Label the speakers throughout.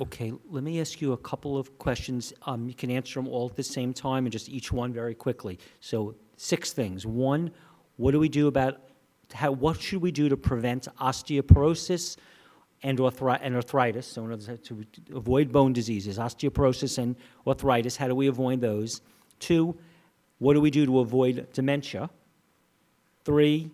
Speaker 1: Okay, let me ask you a couple of questions. You can answer them all at the same time and just each one very quickly. So 6 things. 1, what do we do about, what should we do to prevent osteoporosis and arthritis? So in other words, to avoid bone diseases, osteoporosis and arthritis, how do we avoid those? 2, what do we do to avoid dementia? 3,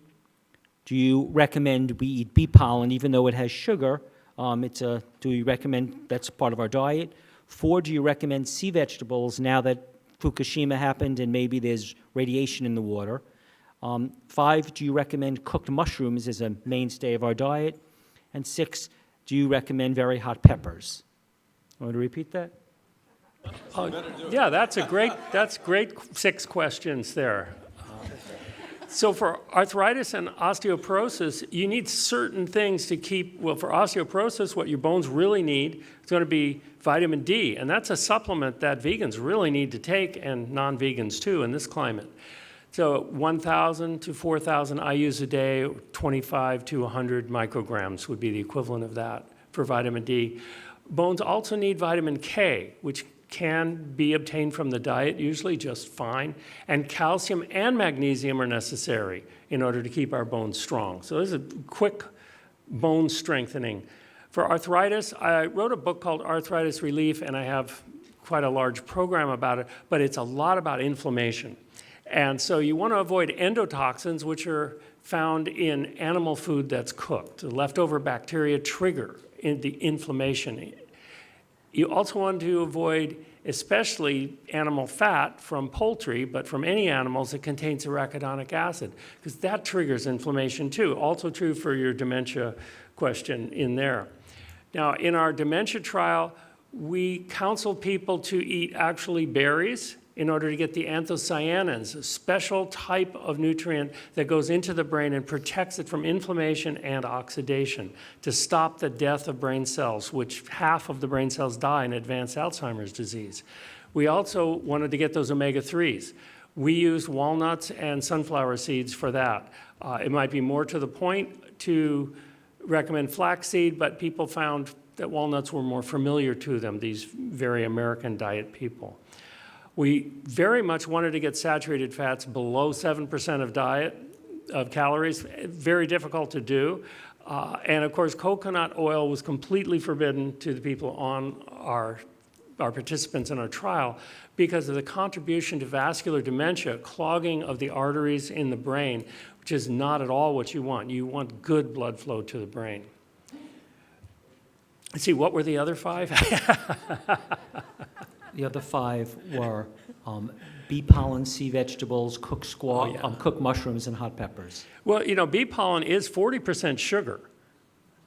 Speaker 1: do you recommend we eat bee pollen even though it has sugar? Do we recommend that's part of our diet? 4, do you recommend sea vegetables now that Fukushima happened and maybe there's radiation in the water? 5, do you recommend cooked mushrooms as a mainstay of our diet? And 6, do you recommend very hot peppers? Want to repeat that?
Speaker 2: Yeah, that's great 6 questions there. So for arthritis and osteoporosis, you need certain things to keep, well, for osteoporosis, what your bones really need is going to be vitamin D, and that's a supplement that vegans really need to take, and non-vegans too, in this climate. So 1,000 to 4,000 IUs a day, 25 to 100 micrograms would be the equivalent of that for vitamin D. Bones also need vitamin K, which can be obtained from the diet, usually just fine, and calcium and magnesium are necessary in order to keep our bones strong. So this is a quick bone strengthening. For arthritis, I wrote a book called Arthritis Relief, and I have quite a large program about it, but it's a lot about inflammation. And so you want to avoid endotoxins, which are found in animal food that's cooked. The leftover bacteria trigger the inflammation. You also want to avoid especially animal fat from poultry, but from any animals that contains arachidonic acid, because that triggers inflammation too. Also true for your dementia question in there. Now, in our dementia trial, we counsel people to eat actually berries in order to get the anthocyanins, a special type of nutrient that goes into the brain and protects it from inflammation and oxidation to stop the death of brain cells, which half of the brain cells die in advanced Alzheimer's disease. We also wanted to get those omega-3s. We used walnuts and sunflower seeds for that. It might be more to the point to recommend flaxseed, but people found that walnuts were more familiar to them, these very American diet people. We very much wanted to get saturated fats below 7% of diet, of calories, very difficult to do. And of course, coconut oil was completely forbidden to the people on our participants in our trial because of the contribution to vascular dementia, clogging of the arteries in the brain, which is not at all what you want. You want good blood flow to the brain. Let's see, what were the other 5?
Speaker 1: The other 5 were bee pollen, sea vegetables, cooked cooked mushrooms, and hot peppers.
Speaker 2: Well, you know, bee pollen is 40% sugar.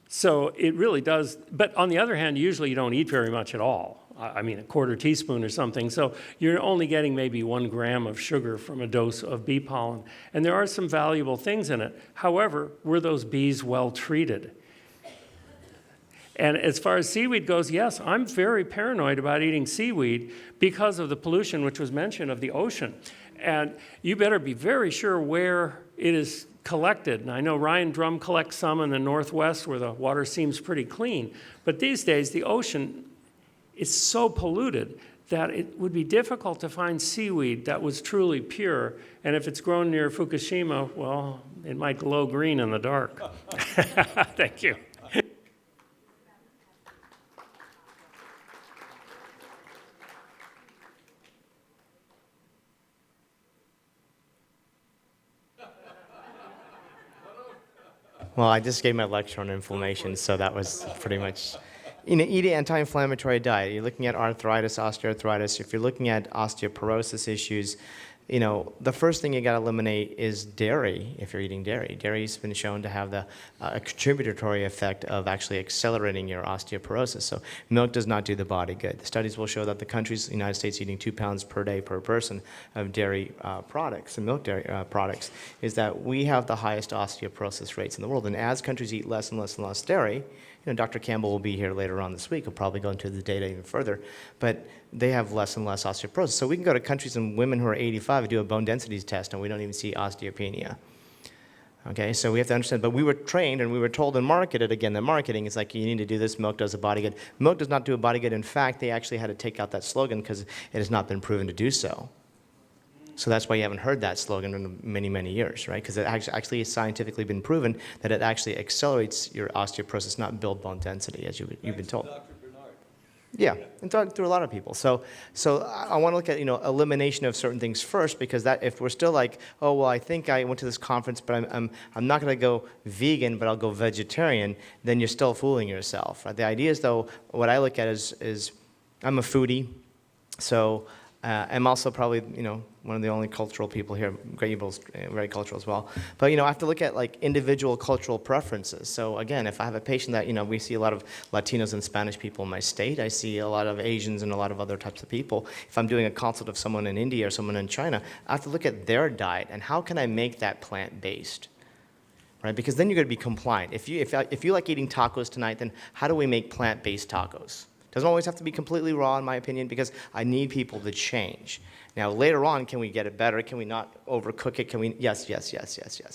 Speaker 2: So it really does, but on the other hand, usually you don't eat very much at all. I mean, a quarter teaspoon or something. So you're only getting maybe 1 gram of sugar from a dose of bee pollen. And there are some valuable things in it. However, were those bees well treated? And as far as seaweed goes, yes, I'm very paranoid about eating seaweed because of the pollution which was mentioned of the ocean. And you better be very sure where it is collected. And I know Ryan Drum collects some in the Northwest where the water seems pretty clean. But these days, the ocean is so polluted that it would be difficult to find seaweed that was truly pure. And if it's grown near Fukushima, well, it might glow green in the dark. Thank you.
Speaker 3: Well, I just gave my lecture on inflammation, so that was pretty much, eat an anti-inflammatory diet. You're looking at arthritis, osteoarthritis. If you're looking at osteoporosis issues, the first thing you got to eliminate is dairy if you're eating dairy. Dairy's been shown to have a contributory effect of actually accelerating your osteoporosis. So milk does not do the body good. The studies will show that the countries, the United States, eating 2 pounds per day per person of dairy products and milk dairy products, is that we have the highest osteoporosis rates in the world. And as countries eat less and less and less dairy, Dr. Campbell will be here later on this week. He'll probably go into the data even further. But they have less and less osteoporosis. So we can go to countries and women who are 85 and do a bone density test, and we don't even see osteopenia. Okay, so we have to understand, but we were trained and we were told and marketed, again, the marketing is like, you need to do this, milk does a body good. Milk does not do a body good. In fact, they actually had to take out that slogan because it has not been proven to do so. So that's why you haven't heard that slogan in many, many years, right? Because it actually has scientifically been proven that it actually accelerates your osteoporosis, not build bone density, as you've been told. Yeah, and through a lot of people. So I want to look at elimination of certain things first, because that if we're still like, oh well, I think I went to this conference, but I'm not going to go vegan, but I'll go vegetarian, then you're still fooling yourself. Right? The idea is though, what I look at is I'm a foodie, so I'm also probably one of the only cultural people here. Gabriel's very cultural as well. But I have to look at like individual cultural preferences. So again, if I have a patient that we see a lot of Latinos and Spanish people in my state, I see a lot of Asians and a lot of other types of people. If I'm doing a consult of someone in India or someone in China, I have to look at their diet and how can I make that plant-based. Right? Because then you're going to be compliant. If you like eating tacos tonight, then how do we make plant-based tacos? Doesn't always have to be completely raw, in my opinion, because I need people to change. Now, later on, can we get it better? Can we not overcook it? Can we? Yes.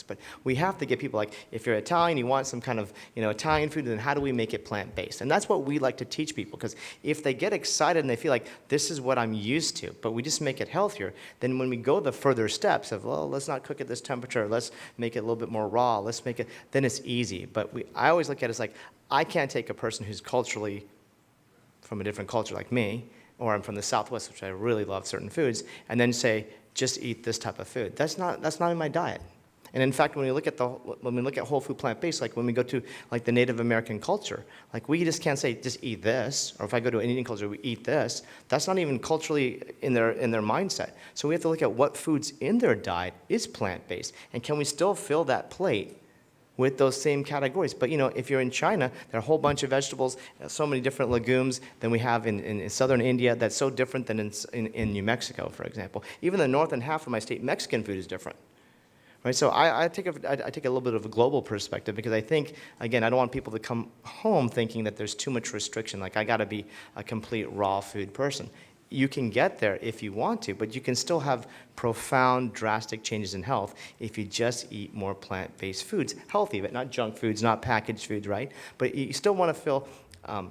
Speaker 3: But we have to get people like, if you're Italian, you want some kind of Italian food, then how do we make it plant-based? And that's what we like to teach people, because if they get excited and they feel like this is what I'm used to, but we just make it healthier, then when we go the further steps of, well, let's not cook at this temperature, let's make it a little bit more raw, let's make it, then it's easy. But I always look at it as like, I can't take a person who's culturally from a different culture like me, or I'm from the Southwest, which I really love certain foods, and then say, just eat this type of food. That's not in my diet. And in fact, when we look at whole food plant-based, like when we go to like the Native American culture, like we just can't say, just eat this, or if I go to an Indian culture, we eat this. That's not even culturally in their mindset. So we have to look at what foods in their diet is plant-based, and can we still fill that plate with those same categories. But if you're in China, there are a whole bunch of vegetables, so many different legumes than we have in southern India. That's so different than in New Mexico, for example. Even the northern half of my state, Mexican food is different. Right? So I take a little bit of a global perspective, because I think, again, I don't want people to come home thinking that there's too much restriction, like I got to be a complete raw food person. You can get there if you want to, but you can still have profound, drastic changes in health if you just eat more plant-based foods. Healthy, but not junk foods, not packaged foods, right? But you still want to feel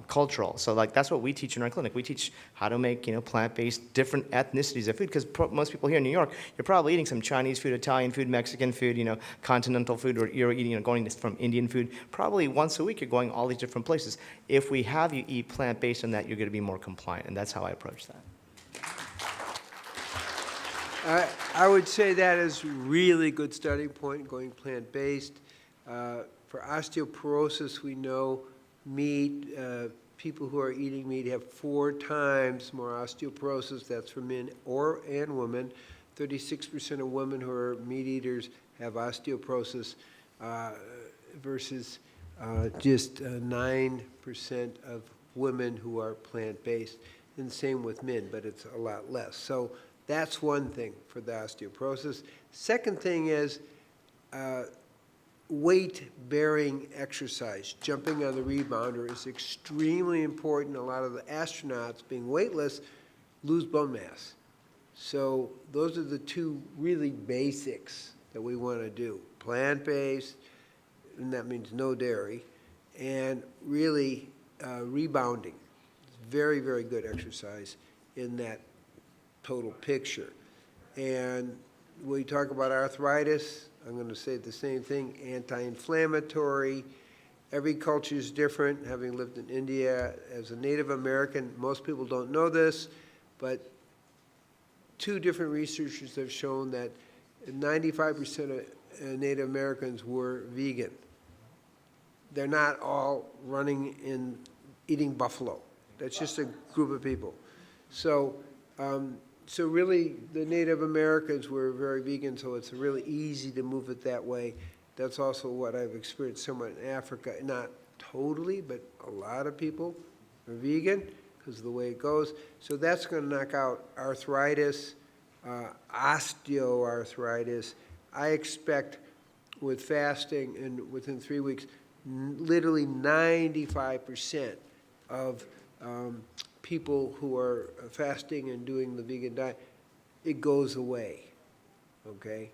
Speaker 3: cultural. So like that's what we teach in our clinic. We teach how to make plant-based, different ethnicities of food, because most people here in New York, you're probably eating some Chinese food, Italian food, Mexican food, continental food, or you're eating going from Indian food. Probably once a week you're going all these different places. If we have you eat plant-based on that, you're going to be more compliant, and that's how I approach that.
Speaker 4: I would say that is really good starting point, going plant-based. For osteoporosis, we know meat, people who are eating meat have 4 times more osteoporosis. That's for men and women. 36% of women who are meat eaters have osteoporosis versus just 9% of women who are plant-based. And the same with men, but it's a lot less. So that's one thing for the osteoporosis. Second thing is weight-bearing exercise. Jumping on the rebounder is extremely important. A lot of the astronauts, being weightless, lose bone mass. So those are the 2 really basics that we want to do. Plant-based, and that means no dairy, and really rebounding. Very, very good exercise in that total picture. And when you talk about arthritis, I'm going to say the same thing, anti-inflammatory. Every culture is different. Having lived in India as a Native American, most people don't know this, but 2 different researchers have shown that 95% of Native Americans were vegan. They're not all running in eating buffalo. That's just a group of people. So, so really, the Native Americans were very vegan, so it's really easy to move it that way. That's also what I've experienced somewhat in Africa. Not totally, but a lot of people are vegan because of the way it goes. So that's going to knock out arthritis, osteoarthritis. I expect with fasting and within 3 weeks, literally 95% of people who are fasting and doing the vegan diet, it goes away, okay?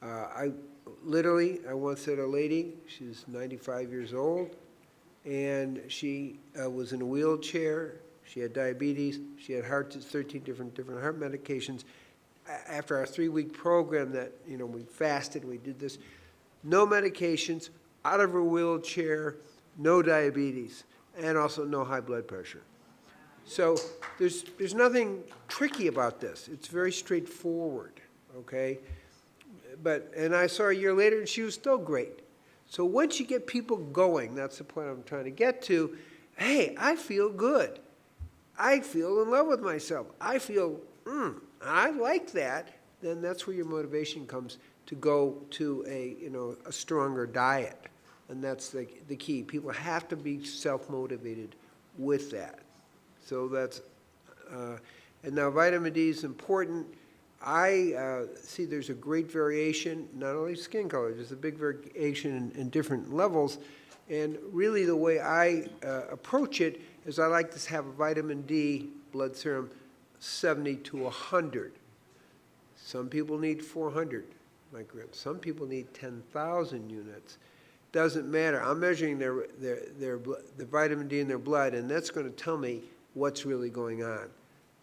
Speaker 4: I once had a lady, she's 95 years old, and she was in a wheelchair. She had diabetes. She had 13 different heart medications. After our 3-week program that, we fasted, we did this, no medications, out of her wheelchair, no diabetes, and also no high blood pressure. So there's nothing tricky about this. It's very straightforward, okay? And I saw her a year later, and she was still great. So once you get people going, that's the point I'm trying to get to, hey, I feel good. I feel in love with myself. I feel, I like that. Then that's where your motivation comes to go to a stronger diet. And that's the key. People have to be self-motivated with that. So that's, and now vitamin D is important. I see there's a great variation, not only skin color, there's a big variation in different levels. And really the way I approach it is I like to have a vitamin D blood serum 70 to 100. Some people need 400 micrograms. Some people need 10,000 units. Doesn't matter. I'm measuring the vitamin D in their blood, and that's going to tell me what's really going on.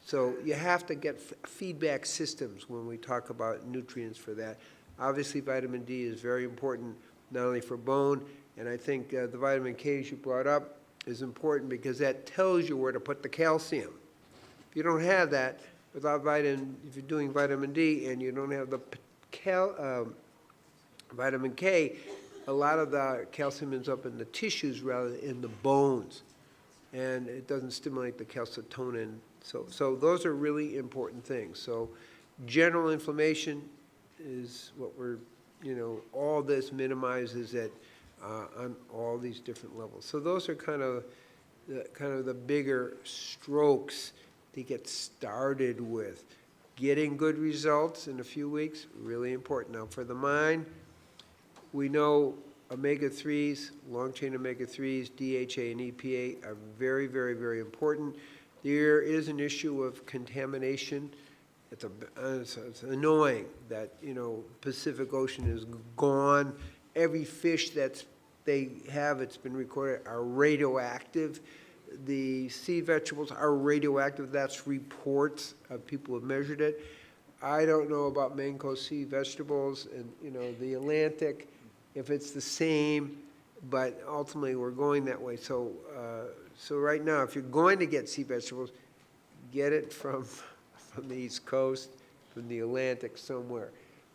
Speaker 4: So you have to get feedback systems when we talk about nutrients for that. Obviously, vitamin D is very important, not only for bone, and I think the vitamin K, as you brought up, is important because that tells you where to put the calcium. If you don't have that, if you're doing vitamin D and you don't have the vitamin K, a lot of the calcium ends up in the tissues rather than in the bones, and it doesn't stimulate the calcitonin. So those are really important things. So general inflammation is what we're, all this minimizes it on all these different levels. So those are kind of the bigger strokes to get started with. Getting good results in a few weeks, really important. Now for the mind, we know omega-3s, long-chain omega-3s, DHA and EPA are very, very, very important. There is an issue of contamination. It's annoying that, Pacific Ocean is gone. Every fish it's been recorded, are radioactive. The sea vegetables are radioactive. That's reports of people who have measured it. I don't know about mango sea vegetables and, the Atlantic, if it's the same, but ultimately we're going that way. So right now, if you're going to get sea vegetables, get it from the East Coast, from the Atlantic, somewhere.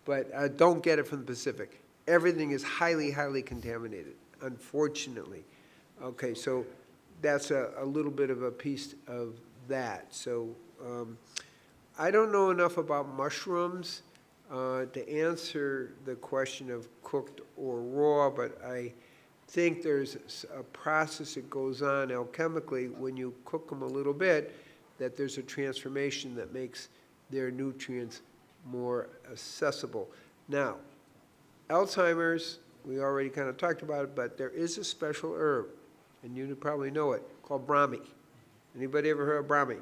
Speaker 4: But don't get it from the Pacific. Everything is highly, highly contaminated, unfortunately. Okay, so that's a little bit of a piece of that. So I don't know enough about mushrooms to answer the question of cooked or raw, but I think there's a process that goes on alchemically when you cook them a little bit, that there's a transformation that makes their nutrients more accessible. Now, Alzheimer's, we already kind of talked about it, but there is a special herb, and you probably know it, called Brahmi. Anybody ever heard of Brahmi?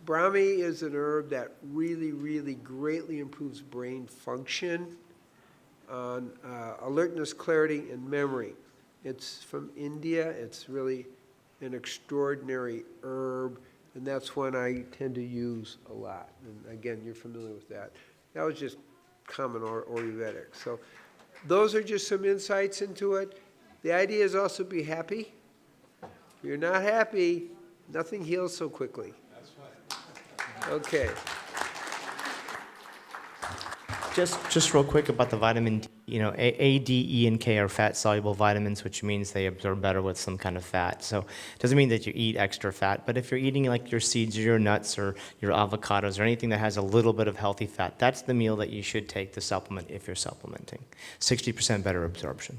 Speaker 4: Brahmi is an herb that really, really greatly improves brain function, on alertness, clarity, and memory. It's from India. It's really an extraordinary herb, and that's one I tend to use a lot. And again, you're familiar with that. That was just common Ayurvedic. So those are just some insights into it. The idea is also be happy. If you're not happy, nothing heals so quickly. That's right. Okay.
Speaker 3: Just real quick about the vitamin D. A, D, E, and K are fat-soluble vitamins, which means they absorb better with some kind of fat. So it doesn't mean that you eat extra fat, but if you're eating like your seeds or your nuts or your avocados or anything that has a little bit of healthy fat, that's the meal that you should take to supplement if you're supplementing. 60% better absorption.